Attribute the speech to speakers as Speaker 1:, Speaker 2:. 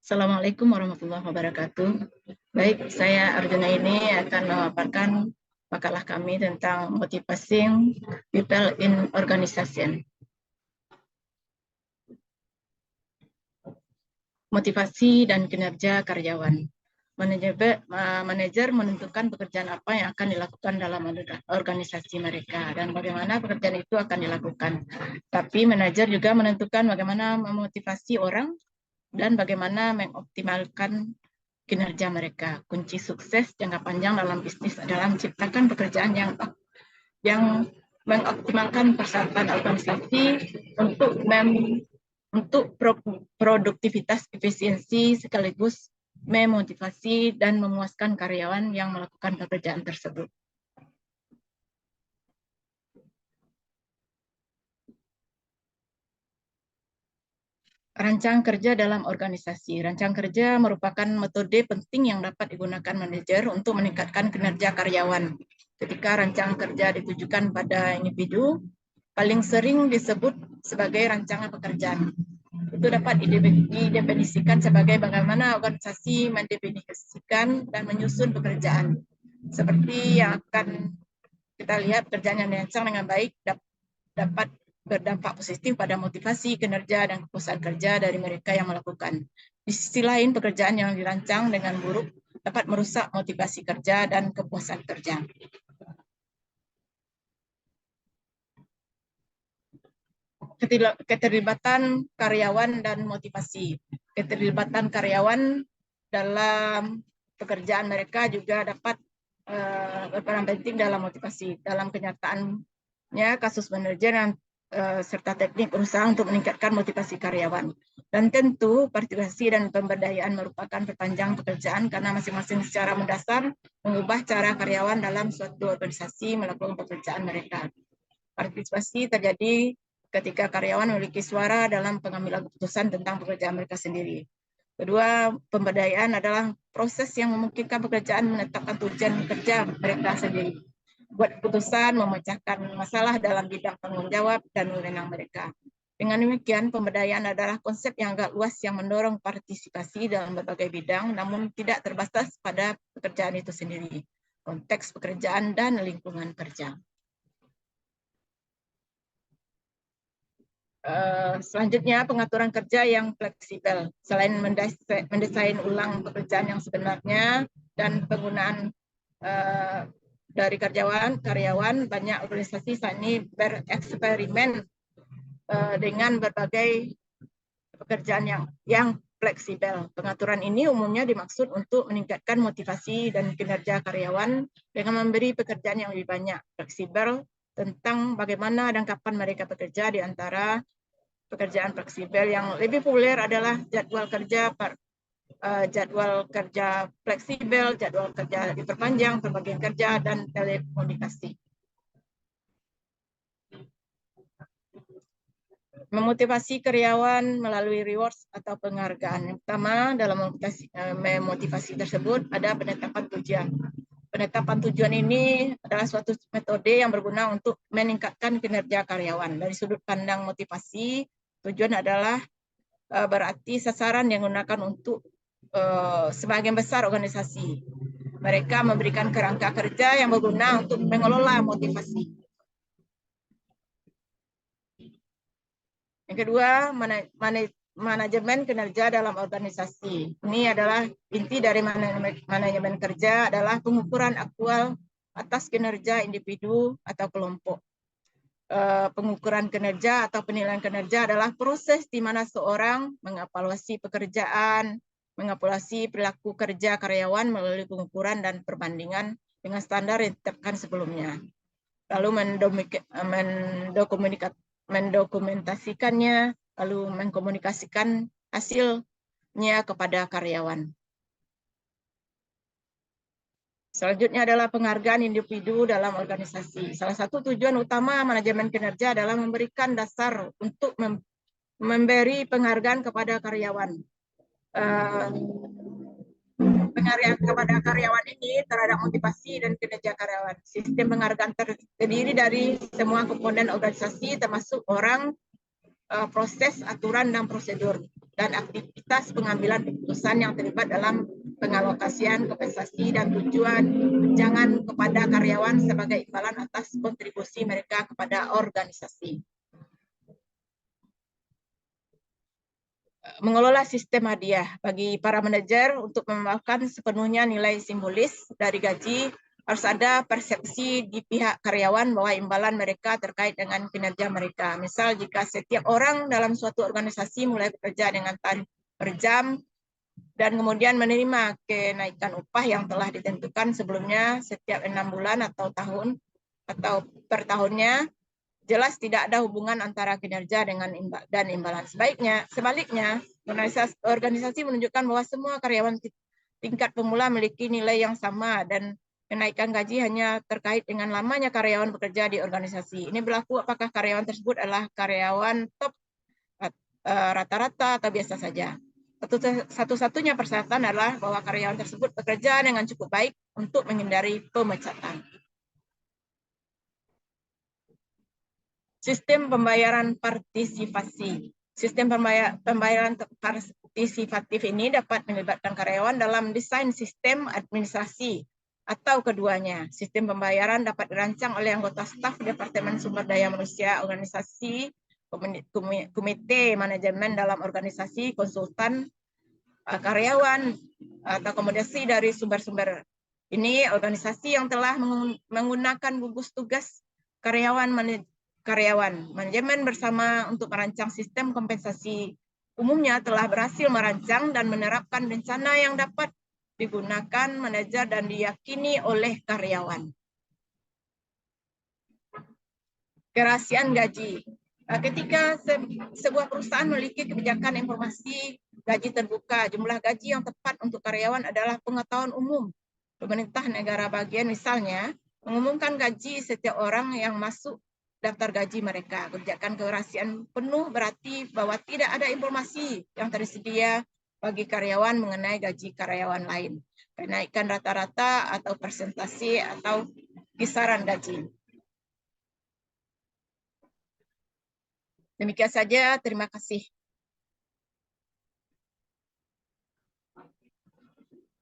Speaker 1: Assalamualaikum warahmatullahi wabarakatuh. Baik, saya Arjuna ini akan memaparkan makalah kami tentang motivasi people in organization. Motivasi dan kinerja karyawan. Manajer menentukan pekerjaan apa yang akan dilakukan dalam organisasi mereka dan bagaimana pekerjaan itu akan dilakukan. Tapi manajer juga menentukan bagaimana memotivasi orang dan bagaimana mengoptimalkan kinerja mereka. Kunci sukses jangka panjang dalam bisnis adalah menciptakan pekerjaan yang mengoptimalkan persyaratan organisasi untuk produktivitas, efisiensi, sekaligus memotivasi dan memuaskan karyawan yang melakukan pekerjaan tersebut. Rancang kerja dalam organisasi. Rancang kerja merupakan metode penting yang dapat digunakan manajer untuk meningkatkan kinerja karyawan. Ketika rancang kerja ditujukan pada individu, paling sering disebut sebagai rancangan pekerjaan. Itu dapat didefinisikan sebagai bagaimana organisasi mendefinisikan dan menyusun pekerjaan. Seperti yang akan kita lihat, pekerjaan yang dirancang dengan baik dapat berdampak positif pada motivasi, kinerja, dan kepuasan kerja dari mereka yang melakukan. Di sisi lain, pekerjaan yang dirancang dengan buruk dapat merusak motivasi kerja dan kepuasan kerja. Keterlibatan karyawan dan motivasi. Keterlibatan karyawan dalam pekerjaan mereka juga dapat berperan penting dalam motivasi. Dalam kenyataannya, kasus manajer serta teknik berusaha untuk meningkatkan motivasi karyawan. Dan tentu partisipasi dan pemberdayaan merupakan perpanjang pekerjaan karena masing-masing secara mendasar mengubah cara karyawan dalam suatu organisasi melakukan pekerjaan mereka. Partisipasi terjadi ketika karyawan memiliki suara dalam pengambilan keputusan tentang pekerjaan mereka sendiri. Kedua, pemberdayaan adalah proses yang memungkinkan pekerjaan menetapkan tujuan kerja mereka sendiri, buat keputusan, memecahkan masalah dalam bidang tanggung jawab dan wewenang mereka. Dengan demikian, pemberdayaan adalah konsep yang agak luas yang mendorong partisipasi dalam berbagai bidang, namun tidak terbatas pada pekerjaan itu sendiri, konteks pekerjaan dan lingkungan kerja. Selanjutnya, pengaturan kerja yang fleksibel. Selain mendesain ulang pekerjaan yang sebenarnya dan penggunaan dari karyawan, banyak organisasi saat ini bereksperimen dengan berbagai pekerjaan yang fleksibel. Pengaturan ini umumnya dimaksud untuk meningkatkan motivasi dan kinerja karyawan dengan memberi pekerjaan yang lebih banyak, fleksibel tentang bagaimana dan kapan mereka bekerja. Di antara pekerjaan fleksibel yang lebih populer adalah jadwal kerja fleksibel, jadwal kerja diperpanjang, pembagian kerja, dan telekomunikasi. Memotivasi karyawan melalui rewards atau penghargaan. Yang pertama, dalam memotivasi tersebut ada penetapan tujuan. Penetapan tujuan ini adalah suatu metode yang berguna untuk meningkatkan kinerja karyawan. Dari sudut pandang motivasi, tujuan adalah berarti sasaran yang digunakan untuk sebagian besar organisasi. Mereka memberikan kerangka kerja yang berguna untuk mengelola motivasi. Yang kedua, manajemen kinerja dalam organisasi. Ini adalah inti dari manajemen kerja adalah pengukuran aktual atas kinerja individu atau kelompok. Pengukuran kinerja atau penilaian kinerja adalah proses di mana seorang mengevaluasi pekerjaan, mengevaluasi perilaku kerja karyawan melalui pengukuran dan perbandingan dengan standar yang ditetapkan sebelumnya. Lalu mendokumentasikannya, lalu mengkomunikasikan hasilnya kepada karyawan. Selanjutnya adalah penghargaan individu dalam organisasi. Salah satu tujuan utama manajemen kinerja adalah memberikan dasar untuk memberi penghargaan kepada karyawan. Penghargaan kepada karyawan ini terhadap motivasi dan kinerja karyawan. Sistem penghargaan terdiri dari semua komponen organisasi termasuk orang, proses, aturan, dan prosedur. dan aktivitas pengambilan keputusan yang terlibat dalam pengalokasian kompensasi dan tujuan tunjangan kepada karyawan sebagai imbalan atas kontribusi mereka kepada organisasi. Mengelola sistem hadiah bagi para manajer untuk membawakan sepenuhnya nilai simbolis dari gaji. Harus ada persepsi di pihak karyawan bahwa imbalan mereka terkait dengan kinerja mereka. Misal jika setiap orang dalam suatu organisasi mulai bekerja dengan tarif per jam dan kemudian menerima kenaikan upah yang telah ditentukan sebelumnya setiap 6 bulan atau tahun atau per tahunnya, jelas tidak ada hubungan antara kinerja dengan imbalan. Sebaliknya, organisasi menunjukkan bahwa semua karyawan tingkat pemula memiliki nilai yang sama dan kenaikan gaji hanya terkait dengan lamanya karyawan bekerja di organisasi. Ini berlaku apakah karyawan tersebut adalah karyawan top, rata-rata, atau biasa saja. Satu-satunya persyaratan adalah bahwa karyawan tersebut bekerja dengan cukup baik untuk menghindari pemecatan. Sistem pembayaran partisipasi. Sistem pembayaran partisipatif ini dapat melibatkan karyawan dalam desain sistem administrasi atau keduanya. Sistem pembayaran dapat dirancang oleh anggota staf Departemen Sumber Daya Manusia organisasi, komite manajemen dalam organisasi, konsultan, karyawan, atau kombinasi dari sumber-sumber. Ini organisasi yang telah menggunakan gugus tugas karyawan manajemen bersama untuk merancang sistem kompensasi. Umumnya telah berhasil merancang dan menerapkan rencana yang dapat digunakan manajer dan diyakini oleh karyawan. Kerahasiaan gaji. Ketika sebuah perusahaan memiliki kebijakan informasi gaji terbuka, jumlah gaji yang tepat untuk karyawan adalah pengetahuan umum. Pemerintah negara bagian misalnya mengumumkan gaji setiap orang yang masuk daftar gaji mereka. Kebijakan kerahasiaan penuh berarti bahwa tidak ada informasi yang tersedia bagi karyawan mengenai gaji karyawan lain, kenaikan rata-rata atau persentase atau kisaran gaji. Demikian saja, terima kasih.